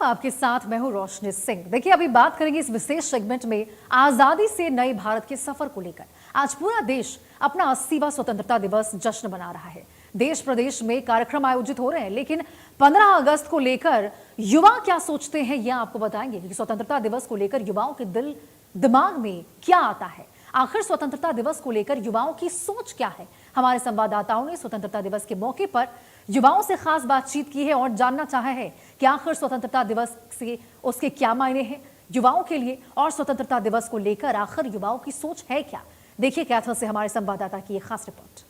आपके साथ मैं हूं रोशनी सिंह। देखिए, अभी बात करेंगे इस विशेष सेगमेंट में आजादी से नए भारत के सफर को लेकर। आज पूरा देश अपना 80वां स्वतंत्रता दिवस जश्न मना रहा है। देश प्रदेश में कार्यक्रम आयोजित हो रहे हैं, लेकिन 15 अगस्त को लेकर युवा क्या सोचते हैं यह आपको बताएंगे कि स्वतंत्रता दिवस को लेकर युवाओं के दिल दिमाग में क्या आता है। आखिर स्वतंत्रता दिवस को लेकर युवाओं की सोच क्या है। हमारे संवाददाताओं ने स्वतंत्रता दिवस के मौके पर युवाओं से खास बातचीत की है और जानना चाहा है कि आखिर स्वतंत्रता दिवस से उसके क्या मायने हैं युवाओं के लिए, और स्वतंत्रता दिवस को लेकर आखिर युवाओं की सोच है क्या। देखिए कैथल से हमारे संवाददाता की एक खास रिपोर्ट।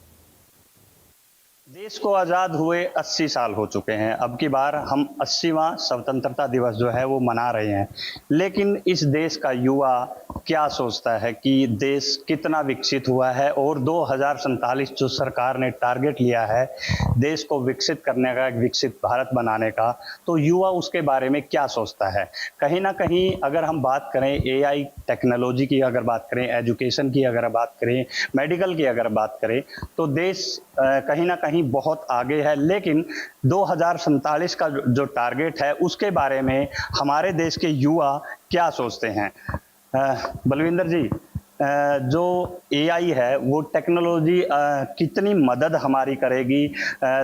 देश को आज़ाद हुए 80 साल हो चुके हैं। अब की बार हम 80वां स्वतंत्रता दिवस जो है वो मना रहे हैं, लेकिन इस देश का युवा क्या सोचता है कि देश कितना विकसित हुआ है और 2047 जो सरकार ने टारगेट लिया है देश को विकसित करने का, एक विकसित भारत बनाने का, तो युवा उसके बारे में क्या सोचता है। कहीं ना कहीं अगर हम बात करें एआई टेक्नोलॉजी की, अगर बात करें एजुकेशन की, अगर बात करें मेडिकल की, अगर बात करें तो देश कहीं ना कहीं बहुत आगे है। लेकिन 2047 का जो टारगेट है उसके बारे में हमारे देश के युवा क्या सोचते हैं। बलविंदर जी, जो एआई है वो टेक्नोलॉजी कितनी मदद हमारी करेगी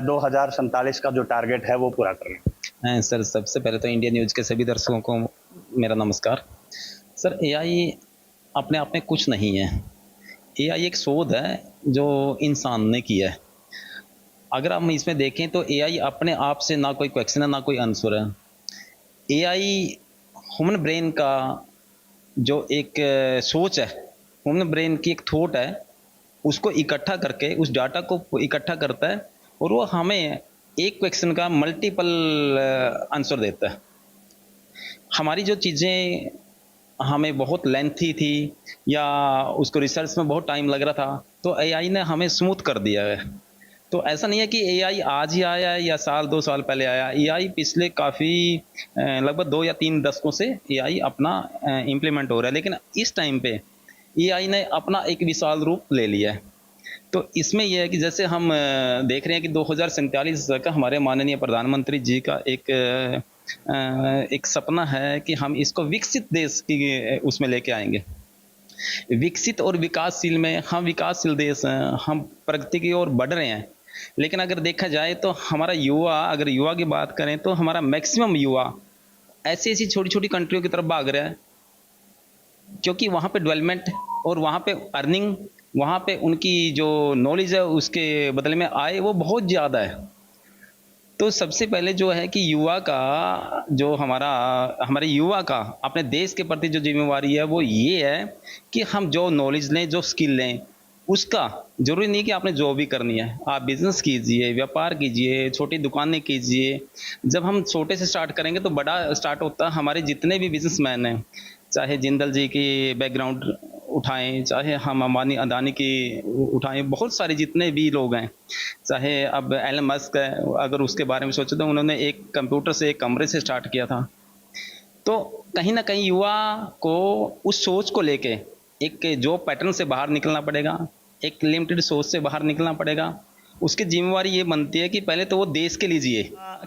2047 का जो टारगेट है वो पूरा करने। सर, सबसे पहले तो इंडिया न्यूज़ के सभी दर्शकों को मेरा नमस्कार। सर, एआई अपने आप में कुछ नहीं है। एआई एक शोध है जो इंसान ने किया है। अगर हम इसमें देखें तो एआई अपने आप से ना कोई क्वेश्चन है ना कोई आंसर है। एआई ह्यूमन ब्रेन का जो एक सोच है, ह्यूमन ब्रेन की एक थॉट है, उसको इकट्ठा करके उस डाटा को इकट्ठा करता है और वो हमें एक क्वेश्चन का मल्टीपल आंसर देता है। हमारी जो चीज़ें हमें बहुत लेंथी थी या उसको रिसर्च में बहुत टाइम लग रहा था, तो एआई ने हमें स्मूथ कर दिया है। तो ऐसा नहीं है कि एआई आज ही आया है या साल 2 साल पहले आया। एआई पिछले काफ़ी लगभग 2 या 3 दशकों से एआई अपना इम्प्लीमेंट हो रहा है, लेकिन इस टाइम पे एआई ने अपना एक विशाल रूप ले लिया है। तो इसमें यह है कि जैसे हम देख रहे हैं कि 2047 का हमारे माननीय प्रधानमंत्री जी का एक सपना है कि हम इसको विकसित देश की उसमें लेके आएंगे। विकसित और विकासशील में हम विकासशील देश हैं, हम प्रगति की ओर बढ़ रहे हैं। लेकिन अगर देखा जाए तो हमारा युवा, अगर युवा की बात करें तो हमारा मैक्सिमम युवा ऐसी ऐसी छोटी छोटी कंट्रियों की तरफ भाग रहा है, क्योंकि वहाँ पे डेवलपमेंट और वहाँ पे अर्निंग, वहाँ पे उनकी जो नॉलेज है उसके बदले में आय वो बहुत ज़्यादा है। तो सबसे पहले जो है कि युवा का जो हमारे युवा का अपने देश के प्रति जो जिम्मेवारी है वो ये है कि हम जो नॉलेज लें, जो स्किल लें, उसका जरूरी नहीं कि आपने जॉब भी करनी है। आप बिजनेस कीजिए, व्यापार कीजिए, छोटी दुकानें कीजिए। जब हम छोटे से स्टार्ट करेंगे तो बड़ा स्टार्ट होता है। हमारे जितने भी बिजनेसमैन हैं, चाहे जिंदल जी की बैकग्राउंड उठाएं, चाहे हम अंबानी अदानी की उठाएं, बहुत सारे जितने भी लोग हैं, चाहे अब एलन मस्क है, अगर उसके बारे में सोचे तो उन्होंने एक कंप्यूटर से, एक कमरे से स्टार्ट किया था। तो कहीं ना कहीं युवा को उस सोच को लेके एक जॉब पैटर्न से बाहर निकलना पड़ेगा, एक लिमिटेड सोच से बाहर निकलना पड़ेगा। उसकी जिम्मेवारी ये बनती है कि पहले तो वो देश के लिए जिए।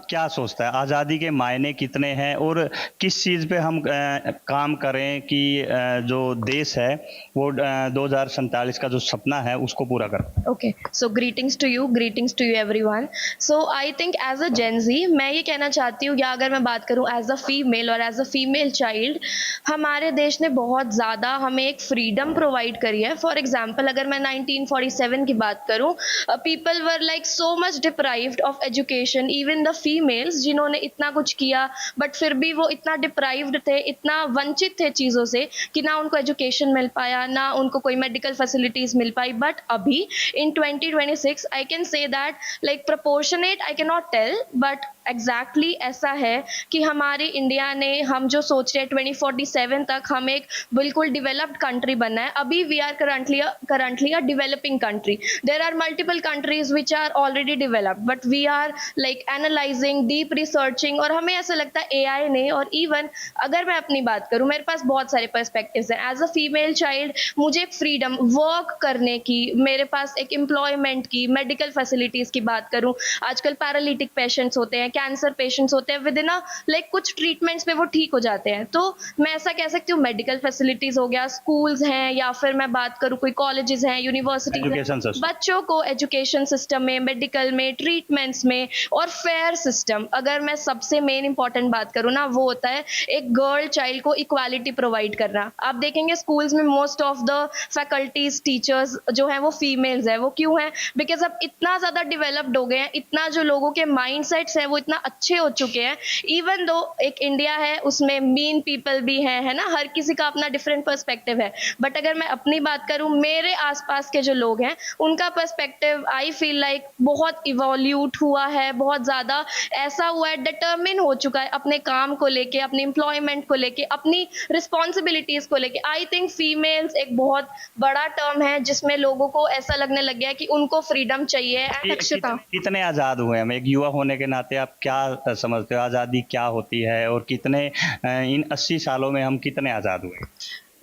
क्या सोचता है आज़ादी के मायने कितने हैं और किस चीज़ पे हम काम करें कि जो देश है वो 2047 का जो सपना है उसको पूरा कर। Okay, so greetings to you everyone. So I think as a Gen Z मैं ये कहना चाहती हूँ, या अगर मैं बात करूँ एज अ फीमेल और एज अ फीमेल चाइल्ड, हमारे देश ने बहुत ज़्यादा हमें एक फ्रीडम प्रोवाइड करी है। फॉर एग्जाम्पल अगर मैं 1947 की बात करूँ, people were like so much deprived of education, even the females जिन्होंने इतना कुछ किया बट फिर भी वो इतना डिप्राइव्ड थे, इतना वंचित थे चीज़ों से कि ना उनको एजुकेशन मिल पाया, ना उनको कोई medical facilities mill pi. But अभी in 2026 I can say that like proportionate I cannot tell, but exactly ऐसा है कि हमारी इंडिया ने, हम जो सोच रहे हैं 2047 तक हम एक बिल्कुल डेवलप्ड कंट्री बनना है। अभी we are currently a developing country. There are multiple countries which are already developed, but we are like analyzing, deep researching, और हमें ऐसा लगता है AI ने, और इवन अगर मैं अपनी बात करूँ, मेरे पास बहुत सारे पर्सपेक्टिव्स हैं। एज अ फीमेल चाइल्ड मुझे एक फ्रीडम वर्क करने की, मेरे पास एक एम्प्लॉयमेंट की, मेडिकल फैसिलिटीज़ की बात करूँ, आजकल पैरालिटिक पेशेंट्स होते हैं, कैंसर पेशेंट्स होते हैं विद इन लाइक कुछ ट्रीटमेंट्स में वो ठीक हो जाते हैं। तो मैं ऐसा कह सकती हूँ मेडिकल फैसिलिटीज हो गया, स्कूल्स हैं, या फिर मैं बात करूँ कोई कॉलेजेस हैं, यूनिवर्सिटीज एजुकेशन हैं, सिस्टम। बच्चों को एजुकेशन सिस्टम में, मेडिकल में, ट्रीटमेंट्स में, और फेयर सिस्टम। अगर मैं सबसे मेन इंपॉर्टेंट बात करूँ ना, वो होता है एक गर्ल चाइल्ड को इक्वालिटी प्रोवाइड करना। आप देखेंगे स्कूल्स में most of the faculties, teachers जो हैं वो फीमेल्स हैं। वो क्यों हैं? बिकॉज अब इतना ज़्यादा डेवलप्ड हो गए हैं, इतना जो लोगों के माइंडसेट्स हैं वो इतना अच्छे हो चुके हैं। इवन दो एक इंडिया है, उसमें मीन पीपल भी हैं, है ना, हर किसी का अपना डिफरेंट पर्सपेक्टिव है। बट अगर मैं अपनी बात करूं, मेरे आसपास के जो लोग हैं उनका पर्सपेक्टिव आई फील लाइक बहुत इवोल्यूट हुआ है, बहुत ज़्यादा ऐसा हुआ है, डिटर्मिन हो चुका है अपने काम को लेके, अपने एम्प्लॉयमेंट को लेके, अपनी रिस्पॉन्सिबिलिटीज़ को लेके। आई थिंक फीमेल्स एक बहुत बड़ा टर्म है जिसमें लोगों को ऐसा लगने लग गया है कि उनको फ्रीडम चाहिए। कितने आज़ाद हुए हम? एक युवा होने के नाते आप क्या समझते हो, आज़ादी क्या होती है, और कितने इन 80 सालों में हम कितने आज़ाद हुए?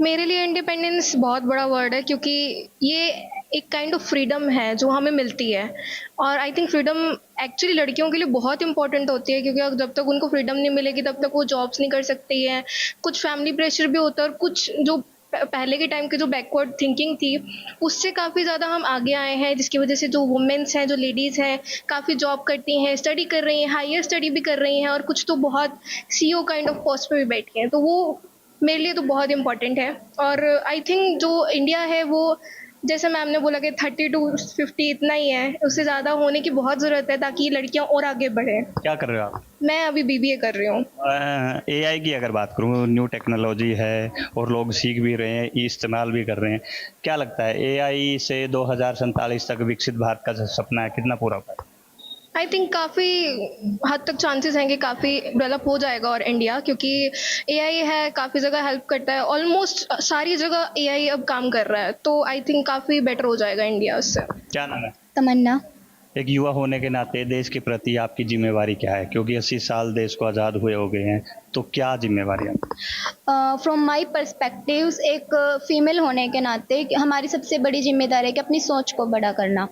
मेरे लिए इंडिपेंडेंस बहुत बड़ा वर्ड है, क्योंकि ये एक काइंड ऑफ फ्रीडम है जो हमें मिलती है। और आई थिंक फ्रीडम एक्चुअली लड़कियों के लिए बहुत इंपॉर्टेंट होती है, क्योंकि जब तक उनको फ्रीडम नहीं मिलेगी तब तक वो जॉब्स नहीं कर सकती हैं। कुछ फैमिली प्रेशर भी होता है, और कुछ जो पहले के टाइम की जो बैकवर्ड थिंकिंग थी उससे काफ़ी ज़्यादा हम आगे आए हैं, जिसकी वजह से जो वुमेन्स हैं, जो लेडीज़ हैं, काफ़ी जॉब करती हैं, स्टडी कर रही हैं, हायर स्टडी भी कर रही हैं, और कुछ तो बहुत सीईओ काइंड ऑफ पोस्ट पे भी बैठी हैं। तो वो मेरे लिए तो बहुत इम्पॉर्टेंट है। और आई थिंक जो इंडिया है वो, जैसे मैम ने बोला कि 30 to 50 इतना ही है, उससे ज़्यादा होने की बहुत ज़रूरत है ताकि लड़कियां और आगे बढ़ें। क्या कर रहे हो आप? मैं अभी बीबीए कर रही हूँ। एआई की अगर बात करूँ, न्यू टेक्नोलॉजी है और लोग सीख भी रहे हैं, इस्तेमाल भी कर रहे हैं। क्या लगता है एआई से 2047 तक विकसित भारत का जो सपना है कितना पूरा होगा? आई थिंक काफ़ी हद तक चांसेस हैं कि काफ़ी डेवलप हो जाएगा और इंडिया, क्योंकि एआई है, काफ़ी जगह हेल्प करता है, ऑलमोस्ट सारी जगह एआई अब काम कर रहा है। तो आई थिंक काफ़ी बेटर हो जाएगा इंडिया उससे। क्या नाम है? तमन्ना। एक युवा होने के नाते देश के प्रति आपकी जिम्मेवारी क्या है? क्योंकि 80 साल देश को आज़ाद हुए हो गए हैं, तो क्या जिम्मेवारी है? फ्रॉम माय पर्सपेक्टिव्स, एक फीमेल होने के नाते हमारी सबसे बड़ी जिम्मेदारी है कि अपनी सोच को बड़ा करना,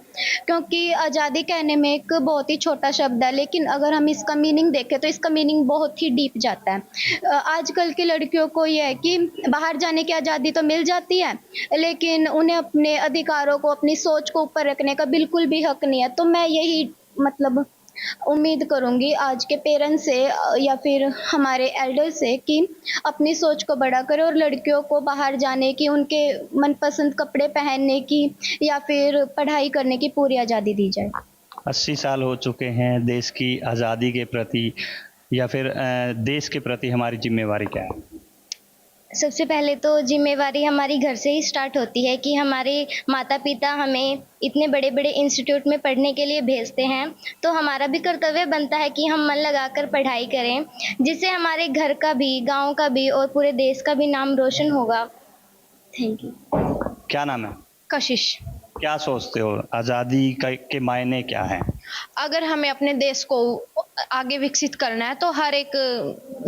क्योंकि आज़ादी कहने में एक बहुत ही छोटा शब्द है, लेकिन अगर हम इसका मीनिंग देखें तो इसका मीनिंग बहुत ही डीप जाता है। आजकल की लड़कियों को यह है कि बाहर जाने की आज़ादी तो मिल जाती है, लेकिन उन्हें अपने अधिकारों को, अपनी सोच को ऊपर रखने का बिल्कुल भी हक नहीं है। तो मैं यही मतलब उम्मीद करूंगी आज के पेरेंट्स से या फिर हमारे एल्डर से कि अपनी सोच को बड़ा करें और लड़कियों को बाहर जाने की, उनके मनपसंद कपड़े पहनने की या फिर पढ़ाई करने की पूरी आज़ादी दी जाए। 80 साल हो चुके हैं देश की आज़ादी के प्रति, या फिर देश के प्रति हमारी जिम्मेवारी क्या है? सबसे पहले तो जिम्मेवारी हमारी घर से ही स्टार्ट होती है कि हमारे माता पिता हमें इतने बड़े बड़े इंस्टीट्यूट में पढ़ने के लिए भेजते हैं, तो हमारा भी कर्तव्य बनता है कि हम मन लगाकर पढ़ाई करें, जिससे हमारे घर का भी, गांव का भी और पूरे देश का भी नाम रोशन होगा। Thank you. क्या नाम है? कशिश। क्या सोचते हो आज़ादी के मायने क्या हैं? अगर हमें अपने देश को आगे विकसित करना है तो हर एक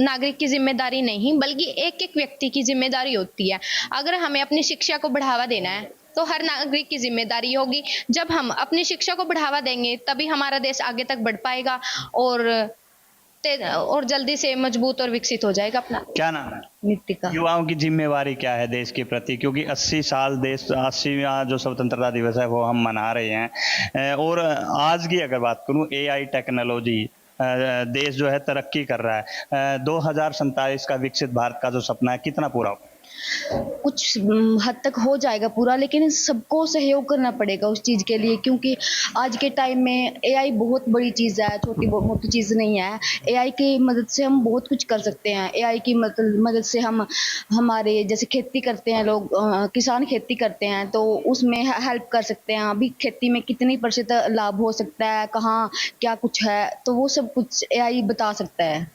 नागरिक की जिम्मेदारी नहीं, बल्कि एक एक व्यक्ति की जिम्मेदारी होती है। अगर हमें अपनी शिक्षा को बढ़ावा देना है तो हर नागरिक की जिम्मेदारी होगी। जब हम अपनी शिक्षा को बढ़ावा देंगे तभी हमारा देश आगे तक बढ़ पाएगा और जल्दी से मजबूत और विकसित हो जाएगा अपना। क्या नाम है? नितिका। युवाओं की जिम्मेवारी क्या है देश के प्रति? क्योंकि 80 साल देश, 80वां जो स्वतंत्रता दिवस है वो हम मना रहे हैं, और आज की अगर बात करूं, एआई टेक्नोलॉजी, देश जो है तरक्की कर रहा है। 2047 का विकसित भारत का जो सपना है कितना पूरा होगा? कुछ हद तक हो जाएगा पूरा, लेकिन सबको सहयोग करना पड़ेगा उस चीज़ के लिए, क्योंकि आज के टाइम में एआई बहुत बड़ी चीज़ है, छोटी मोटी चीज़ नहीं है। एआई की मदद से हम बहुत कुछ कर सकते हैं। एआई की मदद से हम हमारे जैसे खेती करते हैं लोग, किसान खेती करते हैं तो उसमें हेल्प कर सकते हैं। अभी खेती में कितनी % लाभ हो सकता है, कहाँ क्या कुछ है, तो वो सब कुछ एआई बता सकता है।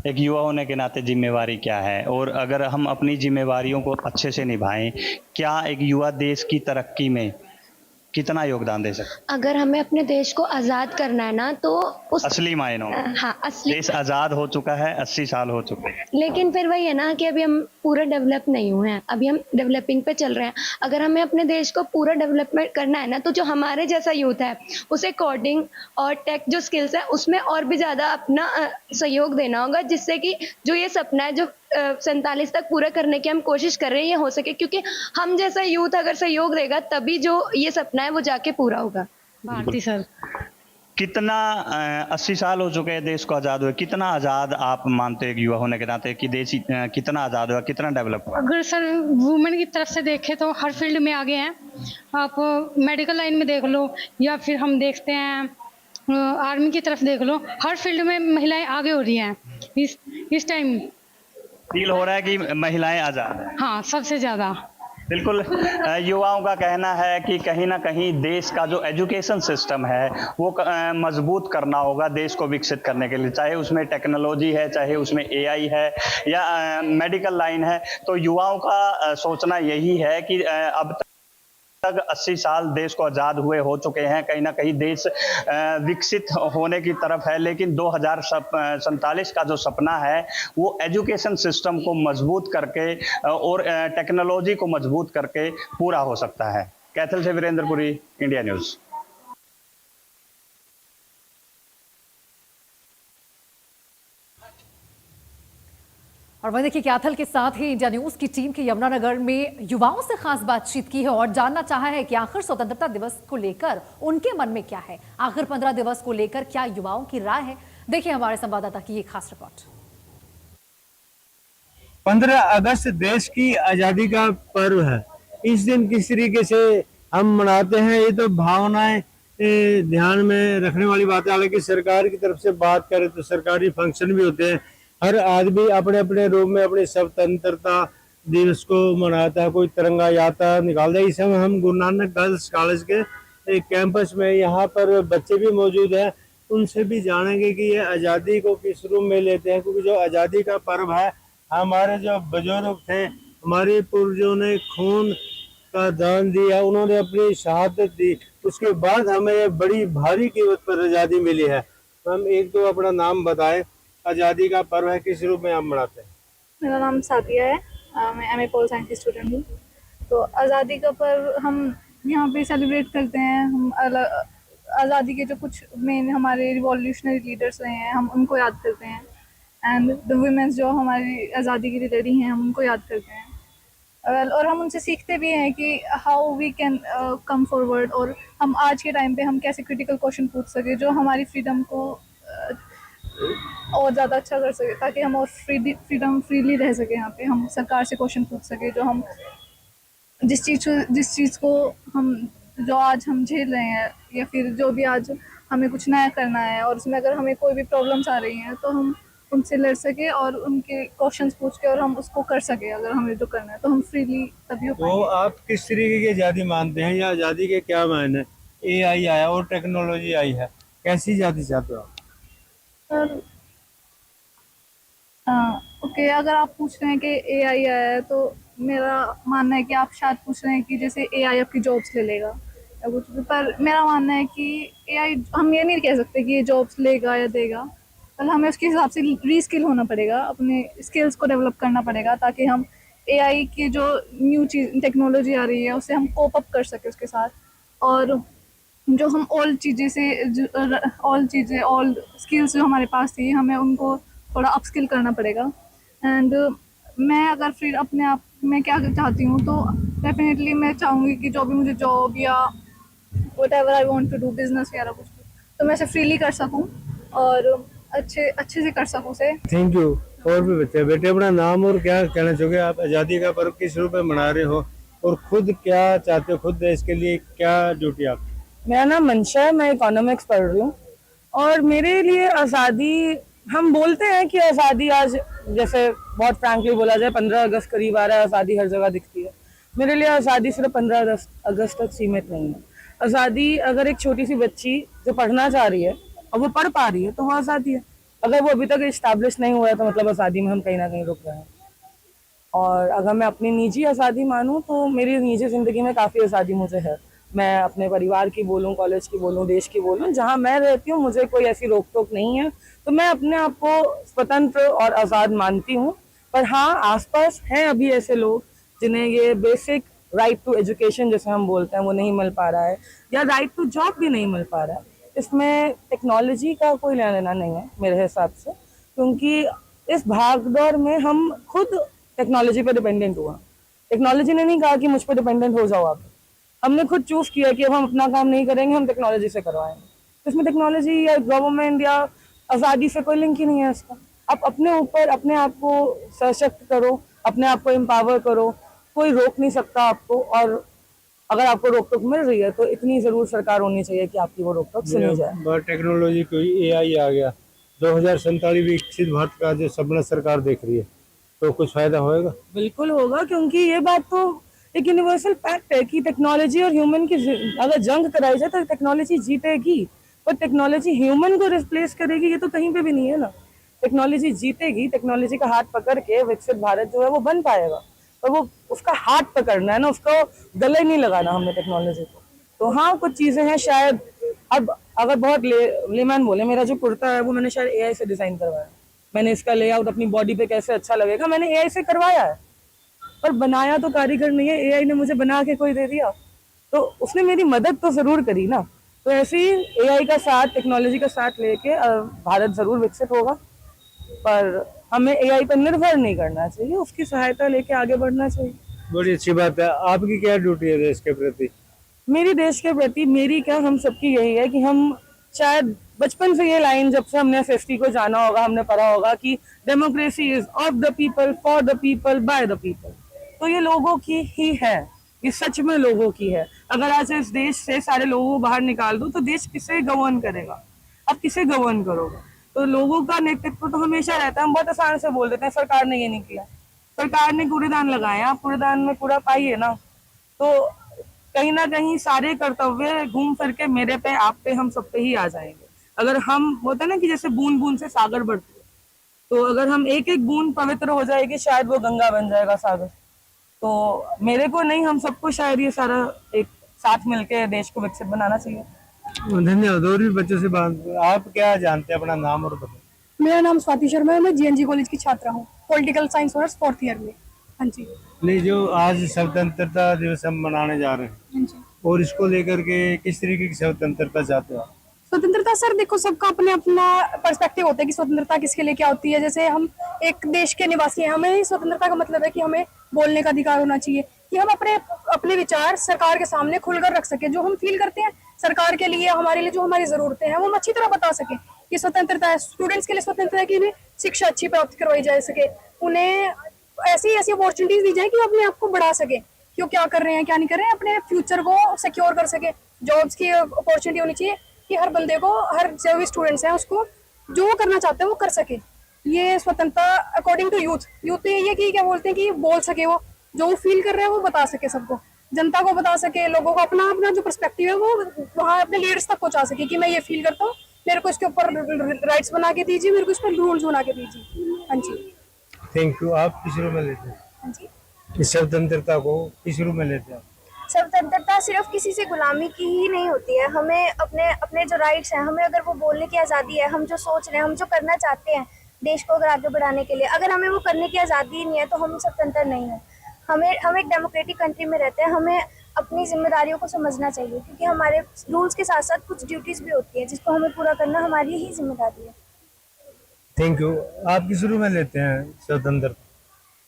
एक युवा होने के नाते जिम्मेवारी क्या है, और अगर हम अपनी जिम्मेवारियों को अच्छे से निभाएं, क्या एक युवा देश की तरक्की में कितना योगदान दे सकते अगर हमें अपने देश को आज़ाद करना है ना तो उस हैं? असली मायनों में हाँ असली। देश आज़ाद हो चुका है, 80 साल हो चुके हैं। लेकिन फिर वही है ना कि अभी हम पूरा डेवलप नहीं हुए हैं, अभी हम डेवलपिंग पे चल रहे हैं। अगर हमें अपने देश को पूरा डेवलपमेंट करना है ना तो जो हमारे जैसा यूथ है उसे कोडिंग और टेक जो स्किल्स है उसमें और भी ज़्यादा अपना सहयोग देना होगा, जिससे कि जो ये सपना है जो 47 तक पूरा करने की हम कोशिश कर रहे हैं ये हो सके, क्योंकि हम जैसा यूथ अगर सहयोग देगा तभी जो ये सपना है वो जाके पूरा होगा। भारती सर। कितना 80 साल हो चुके हैं देश को आज़ाद हुए, कितना आज़ाद आप मानते हैं युवा होने के नाते कि देश कितना आज़ाद हुआ, कितना डेवलप हुआ? अगर सर वुमेन की तरफ से देखें तो हर फील्ड में आगे हैं। आप मेडिकल लाइन में देख लो या फिर हम देखते हैं आर्मी की तरफ देख लो, हर फील्ड में महिलाएं आगे हो रही हैं इस टाइम। फील हो रहा है कि महिलाएं आज़ाद हैं। हाँ, सबसे ज़्यादा। बिल्कुल। युवाओं का कहना है कि कहीं ना कहीं देश का जो एजुकेशन सिस्टम है वो मजबूत करना होगा देश को विकसित करने के लिए, चाहे उसमें टेक्नोलॉजी है, चाहे उसमें एआई है या मेडिकल लाइन है। तो युवाओं का सोचना यही है कि अब तक 80 साल देश को आज़ाद हुए हो चुके हैं, कहीं ना कहीं देश विकसित होने की तरफ है, लेकिन 2047 का जो सपना है वो एजुकेशन सिस्टम को मजबूत करके और टेक्नोलॉजी को मजबूत करके पूरा हो सकता है। कैथल से वीरेंद्रपुरी, इंडिया न्यूज़। और वहीं देखिए कैथल के साथ ही इंडिया न्यूज की टीम के यमुनानगर में युवाओं से खास बातचीत की है और जानना चाहा है कि आखिर स्वतंत्रता दिवस को लेकर उनके मन में क्या है, आखिर 15 दिवस को लेकर क्या युवाओं की राय है। देखिए हमारे संवाददाता की ये खास रिपोर्ट। 15 अगस्त देश की आजादी का पर्व है। इस दिन किस तरीके से हम मनाते हैं ये तो भावनाएं ध्यान में रखने वाली बात है। हालांकि सरकार की तरफ से बात करें तो सरकारी फंक्शन भी होते हैं, हर आदमी अपने अपने रूप में अपनी स्वतंत्रता दिवस को मनाता है, कोई तिरंगा यात्रा निकालता है। इस समय हम गुरु नानक गर्ल्स कॉलेज के एक कैंपस में, यहाँ पर बच्चे भी मौजूद हैं, उनसे भी जानेंगे कि ये आज़ादी को किस रूप में लेते हैं, क्योंकि जो आज़ादी का पर्व है, हमारे जो बुजुर्ग थे, हमारे पूर्वजों ने खून का दान दिया, उन्होंने अपनी शहादत दी, उसके बाद हमें ये बड़ी भारी कीमत पर आज़ादी मिली है। हम एक दो अपना नाम बताएं, आज़ादी का पर्व है किस रूप में हम मनाते हैं? मेरा नाम सादिया है, मैं एमए पॉल साइंस की स्टूडेंट हूँ। तो आज़ादी का पर्व हम यहाँ पे सेलिब्रेट करते हैं। हम आज़ादी के जो कुछ मेन हमारे रिवॉल्यूशनरी लीडर्स रहे हैं हम उनको याद करते हैं, एंड द वुमेन्स जो हमारी आज़ादी के लिए लड़ी हैं हम उनको याद करते हैं। और हम उनसे सीखते भी हैं कि how we can come forward, और हम आज के टाइम पे हम कैसे क्रिटिकल क्वेश्चन पूछ सके जो हमारी फ्रीडम को और ज़्यादा अच्छा कर सके, ताकि हम और फ्रीली रह सके। यहाँ पे हम सरकार से क्वेश्चन पूछ सके जो हम जिस चीज़ को हम जो आज हम झेल रहे हैं, या फिर जो भी आज हमें कुछ नया करना है और उसमें अगर हमें कोई भी प्रॉब्लम्स आ रही हैं तो हम उनसे लड़ सके और उनके क्वेश्चंस पूछ के और हम उसको कर सके। अगर हमें जो करना है तो हम फ्रीली तभी हो पाएंगे। तो आप किस तरीके की आज़ादी मानते हैं या आज़ादी के क्या मायने? एआई आया और टेक्नोलॉजी आई है, कैसी आज़ादी चाहते हो आप? ओके, अगर आप पूछ रहे हैं कि एआई आया है तो मेरा मानना है कि आप शायद पूछ रहे हैं कि जैसे एआई आपकी जॉब्स ले लेगा या कुछ भी, पर मेरा मानना है कि एआई, हम ये नहीं कह सकते कि ये जॉब्स लेगा या देगा, पर हमें उसके हिसाब से रीस्किल होना पड़ेगा, अपने स्किल्स को डेवलप करना पड़ेगा, ताकि हम एआई की जो न्यू चीज़ टेक्नोलॉजी आ रही है उससे हम कोप अप कर सके उसके साथ, और जो हम ऑल स्किल्स जो हमारे पास थी हमें उनको थोड़ा अपस्किल करना पड़ेगा। एंड मैं अगर फिर अपने आप में क्या चाहती हूँ तो डेफिनेटली मैं चाहूँगी कि जो भी मुझे जॉब या whatever I want to do, business वगैरह कुछ भी, तो मैं इसे फ्रीली कर सकूँ और अच्छे से कर सकूँ उसे। Thank you. और भी बेटे अपना नाम और क्या कहना चाहोगे आप? आज़ादी का पर्व किस रूप में मना रहे हो और खुद क्या चाहते हो, खुद देश के लिए क्या ड्यूटी आप? मेरा नाम मंशा है, मैं इकोनॉमिक्स पढ़ रही हूँ और मेरे लिए आज़ादी, हम बोलते हैं कि आज़ादी आज, जैसे बहुत फ्रैंकली बोला जाए 15 अगस्त करीब आ रहा है, आज़ादी हर जगह दिखती है। मेरे लिए आज़ादी सिर्फ 15 अगस्त तक सीमित नहीं है। आज़ादी अगर एक छोटी सी बच्ची जो पढ़ना चाह रही है और वो पढ़ पा रही है तो वो आज़ादी है। अगर वो अभी तक इस्टेब्लिश नहीं हुआ है तो मतलब आज़ादी में हम कहीं ना कहीं रुक रहे हैं। और अगर मैं अपनी निजी आज़ादी मानूँ तो मेरी निजी ज़िंदगी में काफ़ी आज़ादी मुझे है। मैं अपने परिवार की बोलूँ, कॉलेज की बोलूँ, देश की बोलूँ, जहाँ मैं रहती हूँ मुझे कोई ऐसी रोक टोक नहीं है, तो मैं अपने आप को स्वतंत्र और आज़ाद मानती हूँ। पर हाँ, आसपास हैं अभी ऐसे लोग जिन्हें ये बेसिक राइट टू एजुकेशन जैसे हम बोलते हैं वो नहीं मिल पा रहा है, या राइट टू जॉब भी नहीं मिल पा रहा है। इसमें टेक्नोलॉजी का कोई लेना देना नहीं है मेरे हिसाब से, क्योंकि इस भागदौड़ में हम खुद टेक्नोलॉजी पर डिपेंडेंट हुआ। टेक्नोलॉजी ने नहीं कहा कि मुझ पर डिपेंडेंट हो जाओ आप, हमने खुद चूज किया कि अब हम अपना काम नहीं करेंगे, हम टेक्नोलॉजी से करवाएंगे। तो इसमें टेक्नोलॉजी या गवर्नमेंट या आज़ादी से कोई लिंक ही नहीं है इसका। आप अपने ऊपर अपने आप को सशक्त करो, अपने आप को एम्पावर करो, कोई रोक नहीं सकता आपको। और अगर आपको रोक टोक मिल रही है तो इतनी जरूर सरकार होनी चाहिए कि आपकी वो रोक टोक सुनी जाए। टेक्नोलॉजी कोई एआई आ गया, 2047 विकसित भारत का जो सपना सरकार देख रही है, तो कुछ फायदा होएगा? बिल्कुल होगा, क्योंकि ये बात तो एक यूनिवर्सल फैक्ट है कि टेक्नोलॉजी और ह्यूमन की अगर जंग कराई जाए तो टेक्नोलॉजी जीतेगी, पर टेक्नोलॉजी ह्यूमन को रिप्लेस करेगी ये तो कहीं पे भी नहीं है ना। टेक्नोलॉजी जीतेगी, टेक्नोलॉजी का हाथ पकड़ के विकसित भारत जो है वो बन पाएगा, पर वो उसका हाथ पकड़ना है ना, उसको गले नहीं लगाना हमने टेक्नोलॉजी को। तो हाँ, कुछ चीजें हैं शायद अब अगर बहुत लेमैन बोले, मेरा जो कुर्ता है वो मैंने शायद एआई से डिजाइन करवाया। मैंने इसका लेआउट अपनी बॉडी पे कैसे अच्छा लगेगा मैंने एआई से करवाया है, पर बनाया तो कारीगर नहीं है, एआई ने मुझे बना के कोई दे दिया, तो उसने मेरी मदद तो जरूर करी ना। तो ऐसे ही एआई का साथ, टेक्नोलॉजी का साथ लेके भारत जरूर विकसित होगा, पर हमें एआई पर निर्भर नहीं करना चाहिए, उसकी सहायता लेके आगे बढ़ना चाहिए। बड़ी अच्छी बात है। आपकी क्या ड्यूटी है देश के प्रति? मेरी देश के प्रति मेरी क्या, हम सबकी यही है कि हम शायद बचपन से ये लाइन जब से हमने एसएसटी को जाना होगा, हमने पढ़ा होगा कि democracy is of the people, for the people, by the people. तो ये लोगों की ही है, ये सच में लोगों की है। अगर आज इस देश से सारे लोगों को बाहर निकाल दो तो देश किसे गवर्न करेगा? अब किसे गवर्न करोगे? तो लोगों का नेतृत्व तो हमेशा रहता है। हम बहुत आसान से बोल देते हैं सरकार ने ये नहीं किया, सरकार ने कूड़ेदान लगाए, आप कूड़ेदान में कूड़ा पाइए ना। तो कहीं ना कहीं सारे कर्तव्य घूम फिर के मेरे पे, आप पे, हम सब पे ही आ जाएंगे। अगर हम, होता है ना कि जैसे बूंद बूंद से सागर बढ़ती है, तो अगर हम एक एक बूंद पवित्र हो जाएगी शायद वो गंगा बन जाएगा सागर। तो मेरे को नहीं, हम सबको शायद ये सारा एक साथ मिलके देश को विकसित बनाना चाहिए। धन्यवाद। और भी बच्चों से बात, आप क्या जानते हैं, अपना नाम और बताएं। मेरा नाम स्वाति शर्मा है, मैं जीएनजी कॉलेज की छात्रा हूँ, political science honours 4th year में। हाँ जी। नहीं, जो आज स्वतंत्रता दिवस हम मनाने जा रहे हैं, हाँ जी। और इसको लेकर के किस तरीके की स्वतंत्रता चाहते हो? स्वतंत्रता सर देखो, सबका अपने अपना पर्सपेक्टिव होता है कि स्वतंत्रता किसके लिए क्या होती है। जैसे हम एक देश के निवासी हैं, हमें स्वतंत्रता का मतलब है कि हमें बोलने का अधिकार होना चाहिए, कि हम अपने अपने विचार सरकार के सामने खुलकर रख सके, जो हम फील करते हैं सरकार के लिए, हमारे लिए जो हमारी जरूरतें हैं वो हम अच्छी तरह बता सके। ये स्वतंत्रता है। स्टूडेंट्स के लिए स्वतंत्रता है कि उन्हें शिक्षा अच्छी प्राप्त करवाई जा सके, उन्हें ऐसी ऐसी अपॉर्चुनिटीज दी जाए कि वो अपने आप को बढ़ा सके, कि वो क्या कर रहे हैं क्या नहीं कर रहे हैं, अपने फ्यूचर को सिक्योर कर सके। जॉब्स की अपॉर्चुनिटी होनी चाहिए कि हर बंदे को, हर जो भी स्टूडेंट्स हैं उसको जो वो करना चाहते हैं वो कर सके। ये स्वतंत्रता अकॉर्डिंग टू यूथ तो यही है कि क्या बोलते हैं कि बोल सके, वो जो वो फील कर रहे हैं वो बता सके, सबको, जनता को बता सके, लोगों को अपना अपना जो पर्सपेक्टिव है वो वहाँ अपने लीडर्स तक पहुँचा सके कि मैं ये फील करता हूँ, मेरे को इसके ऊपर राइट्स बना के दीजिए, मेरे को इस पर रूल्स बना के दीजिए। हाँ जी। Thank you. आप किस रूप में लेते हैं? हाँ जी। इस स्वतंत्रता को किस रूप में लेते हैं? स्वतंत्रता सिर्फ किसी से गुलामी की ही नहीं होती है, हमें अपने अपने जो राइट्स हैं, हमें अगर वो बोलने की आज़ादी है, हम जो सोच रहे हैं, हम जो करना चाहते हैं देश को अगर आगे बढ़ाने के लिए, अगर हमें वो करने की आज़ादी ही नहीं है तो हम स्वतंत्र नहीं है। हम एक डेमोक्रेटिक कंट्री में रहते हैं, हमें अपनी जिम्मेदारियों को समझना चाहिए, क्योंकि हमारे रूल्स के साथ साथ कुछ ड्यूटीज़ भी होती हैं जिसको हमें पूरा करना हमारी ही जिम्मेदारी है। Thank you. आप किस रूप में लेते हैं स्वतंत्रता?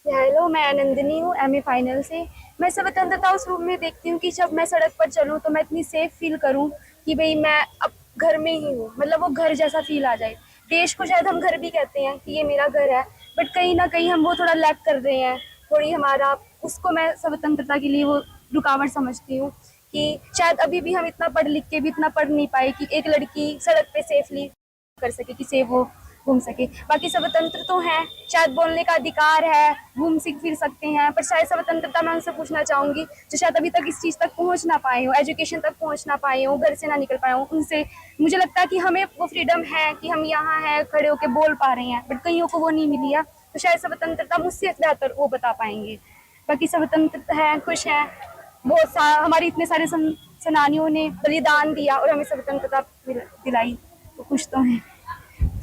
हेलो, मैं नंदिनी हूँ, एमए फाइनल से। मैं स्वतंत्रता उस रूप में देखती हूँ कि जब मैं सड़क पर चलूँ तो मैं इतनी सेफ फील करूँ कि भाई मैं अब घर में ही हूँ, मतलब वो घर जैसा फील आ जाए। देश को शायद हम घर भी कहते हैं कि ये मेरा घर है, बट कहीं ना कहीं हम वो थोड़ा लैक कर रहे हैं, थोड़ी हमारा, उसको मैं स्वतंत्रता के लिए वो रुकावट समझती हूँ कि शायद अभी भी हम इतना पढ़ लिख के भी इतना पढ़ नहीं पाए कि एक लड़की सड़क पे सेफली कर सके, कि सेफ वो घूम सके। बाकी स्वतंत्र तो हैं, शायद बोलने का अधिकार है, घूम फिर सकते हैं, पर शायद स्वतंत्रता मैं उनसे पूछना चाहूँगी जो शायद अभी तक इस चीज़ तक पहुँच ना पाए हो, एजुकेशन तक पहुँच ना पाए हो, घर से ना निकल पाए हो, उनसे मुझे लगता है कि हमें वो फ्रीडम है कि हम यहाँ हैं, खड़े होकर बोल पा रहे हैं, बट कईयों को वो नहीं मिली है। तो शायद स्वतंत्रता मुझसे बेहतर वो बता पाएंगे। बाकी स्वतंत्र है, खुश है, बहुत हमारे इतने सारे सेनानियों ने बलिदान दिया और हमें स्वतंत्रता दिलाई, तो कुछ तो है।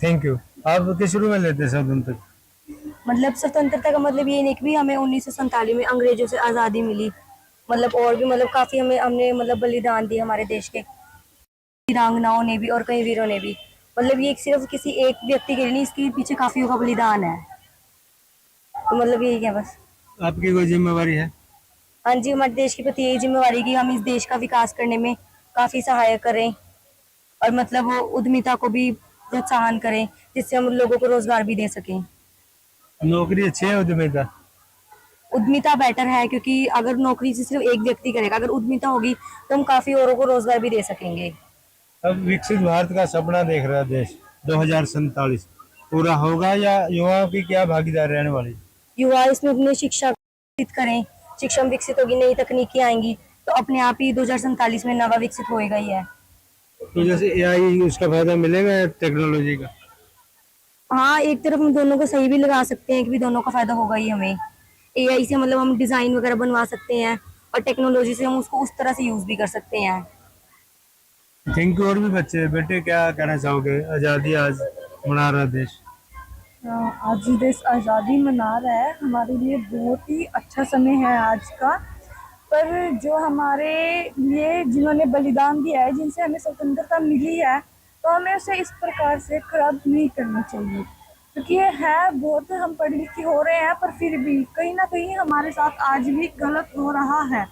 Thank you. आप किस शुरू में लेते हैं स्वतंत्र? मतलब स्वतंत्रता का मतलब ये नहीं कि भी हमें 1947 में अंग्रेजों से आज़ादी मिली, मतलब और भी मतलब काफ़ी हमने मतलब बलिदान दिया हमारे देश के वीरांगनाओं ने भी और कई वीरों ने भी। मतलब ये सिर्फ किसी एक व्यक्ति के लिए नहीं, इसके पीछे काफ़ियों का बलिदान है। तो मतलब यही है बस। आपकी कोई जिम्मेवारी है? हाँ जी, हमारे देश के प्रति यही जिम्मेवारी कि हम इस देश का विकास करने में काफ़ी सहायक करें और मतलब वो उद्यमिता को भी प्रोत्साहन करें, जिससे हम लोगों को रोजगार भी दे सकें। नौकरी अच्छी है उद्यमिता? उद्यमिता बेटर है, क्योंकि अगर नौकरी से सिर्फ एक व्यक्ति करेगा, अगर उद्यमिता होगी तो हम काफ़ी औरों को रोजगार भी दे सकेंगे। अब विकसित भारत का सपना देख रहा है देश 2047 पूरा होगा या युवाओं की क्या भागीदारी रहने वाली? युवा इसमें अपनी शिक्षा विकसित करें, शिक्षा में विकसित होगी, नई तकनीकी आएंगी तो अपने आप ही 2047 में नवा विकसित होएगा ही है। तो जैसे AI उसका फायदा मिलेगा टेक्नोलॉजी का? हाँ, एक तरफ हम दोनों को सही भी लगा सकते हैं कि भी दोनों का फायदा होगा ही हमें। AI से मतलब हम डिजाइन वगैरह बनवा सकते हैं और टेक्नोलॉजी से हम उसको उस तरह से यूज भी कर सकते हैं। Thank you. और भी बच्चे बेटे क्या कहना चाहोगे? आज़ादी आज मना रहा देश। आज देश आज़ादी मना रहा है, हमारे लिए बहुत ही अच्छा समय है आज का। पर जो हमारे लिए जिन्होंने बलिदान दिया है, जिनसे हमें स्वतंत्रता मिली है, तो हमें उसे इस प्रकार से खराब नहीं करना चाहिए, क्योंकि ये है बहुत, हम पढ़े लिखे हो रहे हैं पर फिर भी कहीं ना कहीं हमारे साथ आज भी गलत हो रहा है।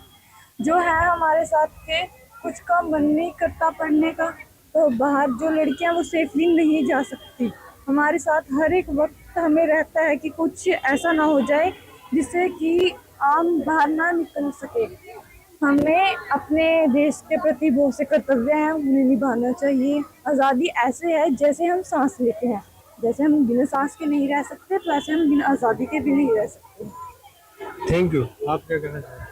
जो है हमारे साथ के कुछ का मन नहीं करता पढ़ने का, तो बाहर जो लड़कियां वो सेफली नहीं जा सकती। हमारे साथ हर एक वक्त हमें रहता है कि कुछ ऐसा ना हो जाए जिससे कि आम बाहर ना निकल सके। हमें अपने देश के प्रति बहुत से कर्तव्य हैं, उन्हें निभाना चाहिए। आज़ादी ऐसे है जैसे हम सांस लेते हैं, जैसे हम बिना सांस के नहीं रह सकते, तो ऐसे हम बिना आज़ादी के भी नहीं रह सकते। Thank you. आप क्या कहना चाहेंगे?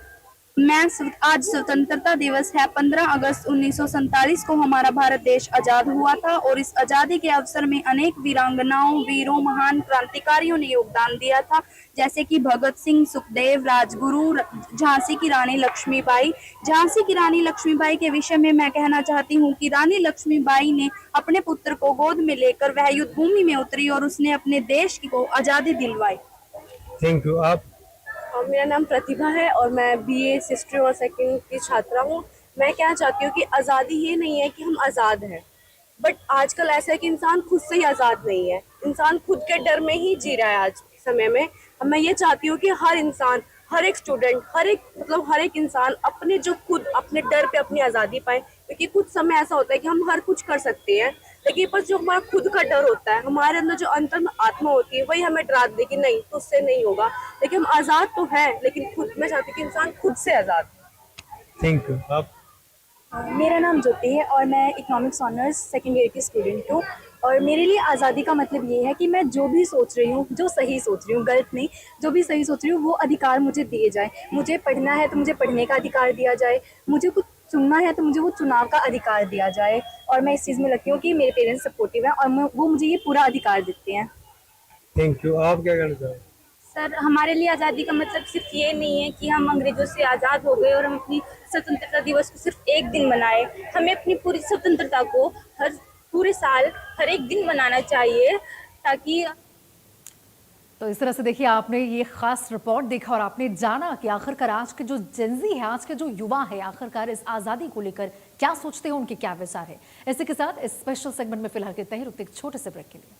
आज स्वतंत्रता दिवस है। 15 अगस्त 1947 को हमारा भारत देश आजाद हुआ था और इस आजादी के अवसर में अनेक वीरांगनाओं, वीरों, महान क्रांतिकारियों ने योगदान दिया था, जैसे कि भगत सिंह, सुखदेव, राजगुरु, झांसी की रानी लक्ष्मीबाई। झांसी की रानी लक्ष्मीबाई के विषय में मैं कहना चाहती हूँ कि रानी लक्ष्मीबाई ने अपने पुत्र को गोद में लेकर वह युद्ध भूमि में उतरी और उसने अपने देश को आजादी दिलवाई। Thank you. आप? मेरा नाम प्रतिभा है और मैं BA हिस्ट्री और सेकंड की छात्रा हूँ। मैं कहना चाहती हूँ कि आज़ादी ये नहीं है कि हम आज़ाद हैं, बट आजकल ऐसा है कि इंसान खुद से ही आज़ाद नहीं है, इंसान खुद के डर में ही जी रहा है आज समय में। मैं ये चाहती हूँ कि हर इंसान, हर एक स्टूडेंट, हर एक इंसान अपने जो खुद अपने डर पे अपनी आज़ादी पाए, क्योंकि कुछ समय ऐसा होता है कि हम हर कुछ कर सकते हैं, लेकिन बस जो हमारा खुद का डर होता है, हमारे अंदर जो अंतर आत्मा होती है, वही हमें डरा दे कि नहीं तुझसे नहीं होगा। लेकिन हम आज़ाद तो हैं, लेकिन खुद में चाहती हूँ कि इंसान खुद से आज़ाद। Thank you. आप? मेरा नाम ज्योति है और मैं इकोनॉमिक्स ऑनर्स सेकेंड ईयर की स्टूडेंट हूँ। और मेरे लिए आज़ादी का मतलब ये है कि मैं जो भी सोच रही हूँ, जो सही सोच रही हूँ, गलत नहीं, जो भी सही सोच रही हूँ वो अधिकार मुझे दिए जाए। मुझे पढ़ना है तो मुझे पढ़ने का अधिकार दिया जाए, मुझे कुछ चुनना है तो मुझे वो चुनाव का अधिकार दिया जाए। और मैं इस चीज़ में लगती हूँ कि मेरे पेरेंट्स सपोर्टिव हैं और वो मुझे ये पूरा अधिकार देते हैं। Thank you. आप क्या कहना चाहेंगे? सर, हमारे लिए आज़ादी का मतलब सिर्फ ये नहीं है कि हम अंग्रेजों से आज़ाद हो गए और हम अपनी स्वतंत्रता दिवस को सिर्फ एक दिन मनाएं। हमें अपनी पूरी स्वतंत्रता को पूरे साल हर एक दिन मनाना चाहिए, ताकि तो इस तरह से देखिए आपने ये खास रिपोर्ट देखा और आपने जाना कि आखिरकार आज के जो जेनजी है, आज के जो युवा है, आखिरकार इस आज़ादी को लेकर क्या सोचते हैं, उनके क्या विचार है। इसी के साथ इस स्पेशल सेगमेंट में फिलहाल के इतना ही, रुकते एक छोटे से ब्रेक के लिए।